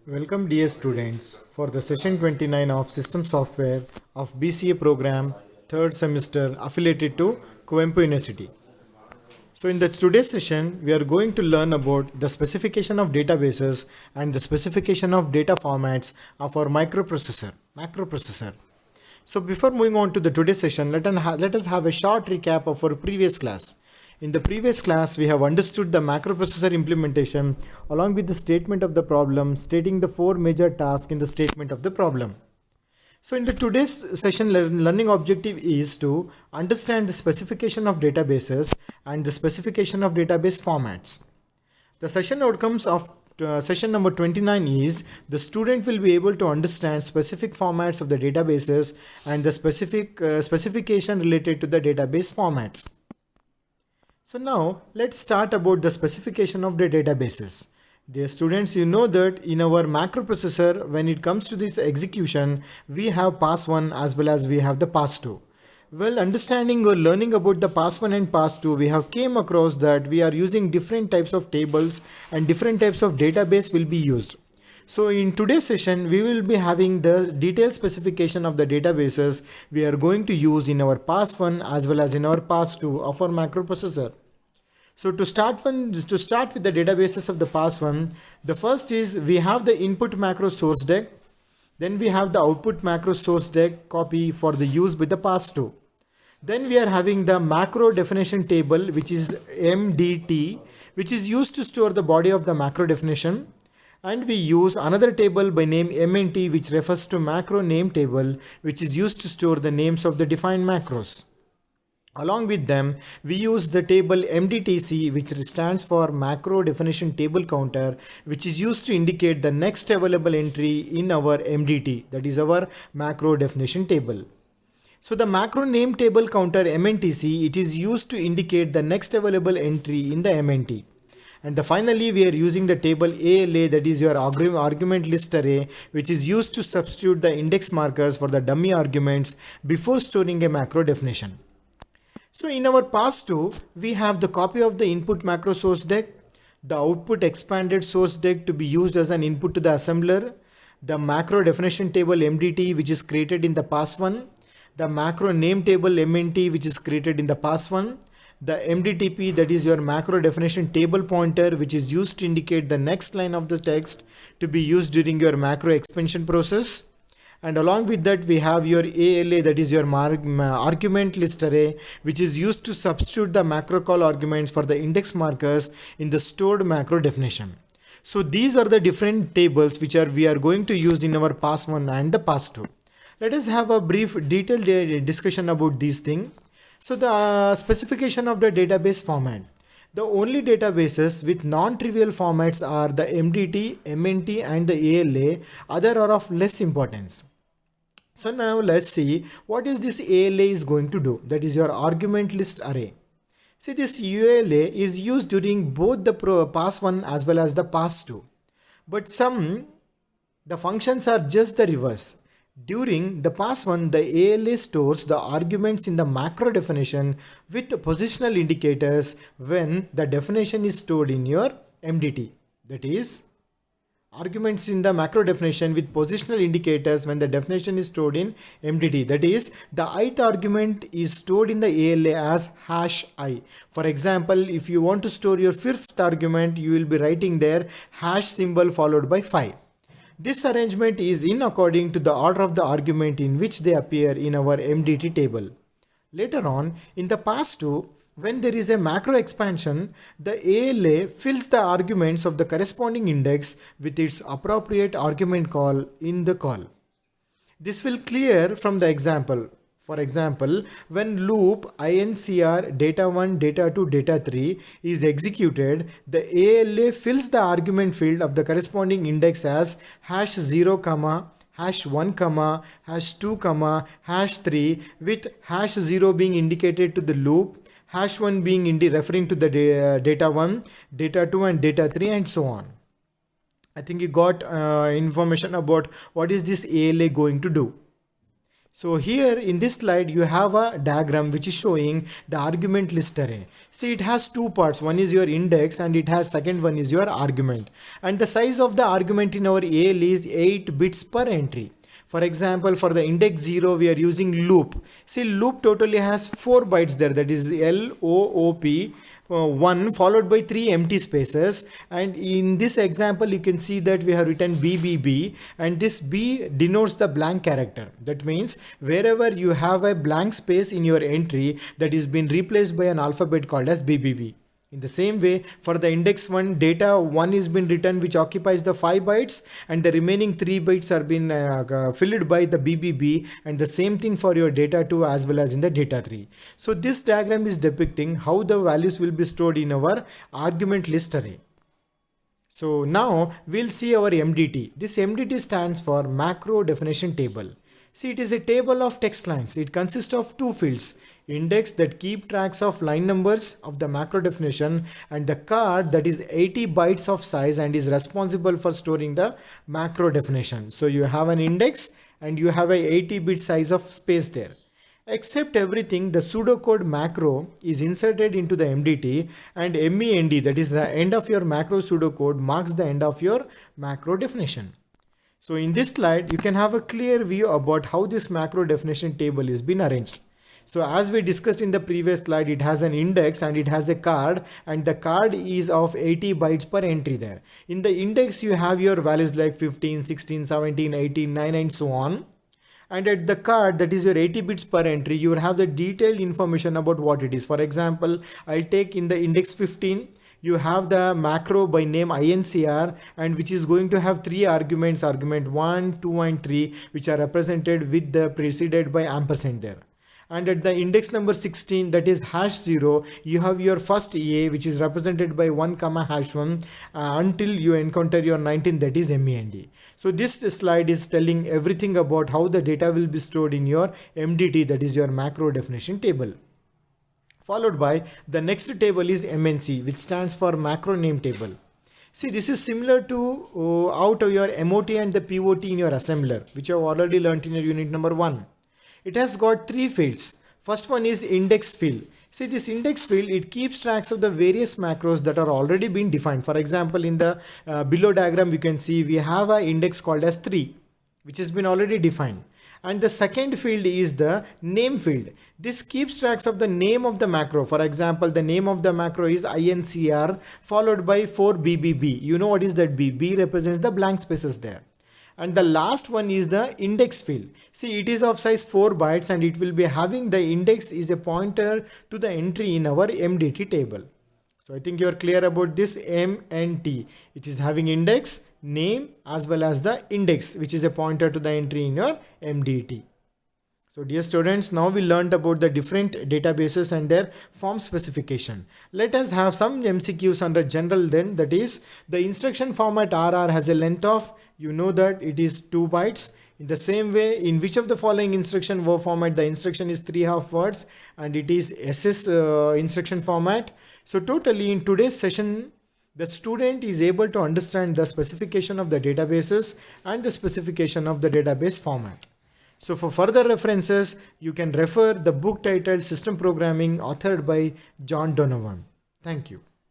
Welcome dear students for the session 29 of System Software of BCA program 3rd semester affiliated to Coimbatore University. So in the today's session we are going to learn about the specification of databases and the specification of data formats of our macroprocessor. So before moving on to the today's session, let us have a short recap of our previous class. In the previous class, we have understood the macroprocessor implementation along with the statement of the problem, stating the four major tasks in the statement of the problem. So in the today's session, learning objective is to understand the specification of databases and the specification of database formats. The session outcomes of session number 29 is the student will be able to understand specific formats of the databases and the specification related to the database formats. So now let's start about the specification of the databases. Dear students, you know that in our macroprocessor, when it comes to this execution, we have pass 1 as well as we have the pass 2. Well, understanding or learning about the pass 1 and pass 2, we have came across that we are using different types of tables and different types of database will be used. So in today's session, we will be having the detailed specification of the databases we are going to use in our pass 1 as well as in our pass 2 of our macroprocessor. So to start with the databases of the pass 1, the first is we have the input macro source deck. Then we have the output macro source deck copy for the use with the pass 2. Then we are having the macro definition table, which is MDT, which is used to store the body of the macro definition. And we use another table by name MNT, which refers to macro name table, which is used to store the names of the defined macros. Along with them, we use the table MDTC, which stands for macro definition table counter, which is used to indicate the next available entry in our MDT, that is our macro definition table. So the macro name table counter MNTC, it is used to indicate the next available entry in the MNT. And finally, we are using the table ALA, that is your argument list array, which is used to substitute the index markers for the dummy arguments before storing a macro definition. So in our pass 2, we have the copy of the input macro source deck, the output expanded source deck to be used as an input to the assembler, the macro definition table MDT, which is created in the pass 1, the macro name table MNT, which is created in the pass 1, the MDTP, that is your macro definition table pointer, which is used to indicate the next line of the text to be used during your macro expansion process. And along with that, we have your ALA, that is your argument list array, which is used to substitute the macro call arguments for the index markers in the stored macro definition. So these are the different tables which we are going to use in our pass 1 and the pass 2. Let us have a brief detailed discussion about these things. So the specification of the database format. The only databases with non-trivial formats are the MDT, MNT and the ALA. Other are of less importance. So now let's see what is this ALA is going to do. That is your argument list array. See, this ULA is used during both the pass 1 as well as the pass 2. But the functions are just the reverse. During the pass 1, the ALA stores the arguments in the macro definition with positional indicators when the definition is stored in your MDT. That is, arguments in the macro definition with positional indicators when the definition is stored in MDT. That is, the ith argument is stored in the ALA as #I. For example, if you want to store your fifth argument, you will be writing there hash symbol followed by 5. This arrangement is in according to the order of the argument in which they appear in our MDT table. Later on, in the pass 2, when there is a macro expansion, the ALA fills the arguments of the corresponding index with its appropriate argument call in the call. This will clear from the example. For example, when loop incr data1, data2, data3 is executed, the ALA fills the argument field of the corresponding index as #0, #1, #2, #3 with #0 being indicated to the loop, #1 being referring to the data1, data2 and data3 and so on. I think you got information about what is this ALA going to do. So here in this slide you have a diagram which is showing the argument list array. See, it has two parts. One is your index and it has second one is your argument. And the size of the argument in our AL is 8 bits per entry. For example, for the index 0 we are using loop. See, loop totally has 4 bytes there, that is LOOP 1 followed by 3 empty spaces, and in this example you can see that we have written BBB, and this B denotes the blank character. That means wherever you have a blank space in your entry, that is been replaced by an alphabet called as BBB. In the same way, for the index 1, data 1 is been written which occupies the 5 bytes, and the remaining 3 bytes are been filled by the BBB, and the same thing for your data 2 as well as in the data 3. So this diagram is depicting how the values will be stored in our argument list array. So now we'll see our MDT. This MDT stands for macro definition table. See, it is a table of text lines. It consists of two fields: index that keep tracks of line numbers of the macro definition, and the card that is 80 bytes of size and is responsible for storing the macro definition. So you have an index and you have a 80 bit size of space there. Except everything, the pseudocode macro is inserted into the MDT, and MEND, that is the end of your macro pseudocode, marks the end of your macro definition. So in this slide, you can have a clear view about how this macro definition table is been arranged. So as we discussed in the previous slide, it has an index and it has a card, and the card is of 80 bytes per entry there. In the index, you have your values like 15, 16, 17, 18, 9 and so on. And at the card, that is your 80 bits per entry, you will have the detailed information about what it is. For example, I'll take in the index 15, you have the macro by name INCR, and which is going to have 3 arguments, argument 1, 2 and 3, which are represented with the preceded by ampersand there. And at the index number 16, that is #0, you have your first EA, which is represented by 1 comma #1 until you encounter your 19, that is MEND. So this slide is telling everything about how the data will be stored in your MDT, that is your macro definition table. Followed by the next table is MNC, which stands for macro name table. See, this is similar to out of your MOT and the POT in your assembler, which you have already learnt in your unit number 1. It has got 3 fields. First one is index field. See, this index field, it keeps tracks of the various macros that are already been defined. For example, in the below diagram, you can see we have an index called as 3, which has been already defined. And the second field is the name field. This keeps tracks of the name of the macro. For example, the name of the macro is INCR followed by 4BBB. You know what is that B? B represents the blank spaces there. And the last one is the index field. See, it is of size 4 bytes and it will be having the index is a pointer to the entry in our MDT table. So I think you are clear about this M and T, which is having index, name as well as the index, which is a pointer to the entry in your MDT. So dear students, now we learned about the different databases and their form specification. Let us have some MCQs under general then, that is the instruction format RR has a length of, you know that it is 2 bytes. In the same way, in which of the following instruction word format the instruction is 3½ words and it is SS instruction format. So totally in today's session, the student is able to understand the specification of the databases and the specification of the database format. So for further references, you can refer the book titled System Programming, authored by John Donovan. Thank you.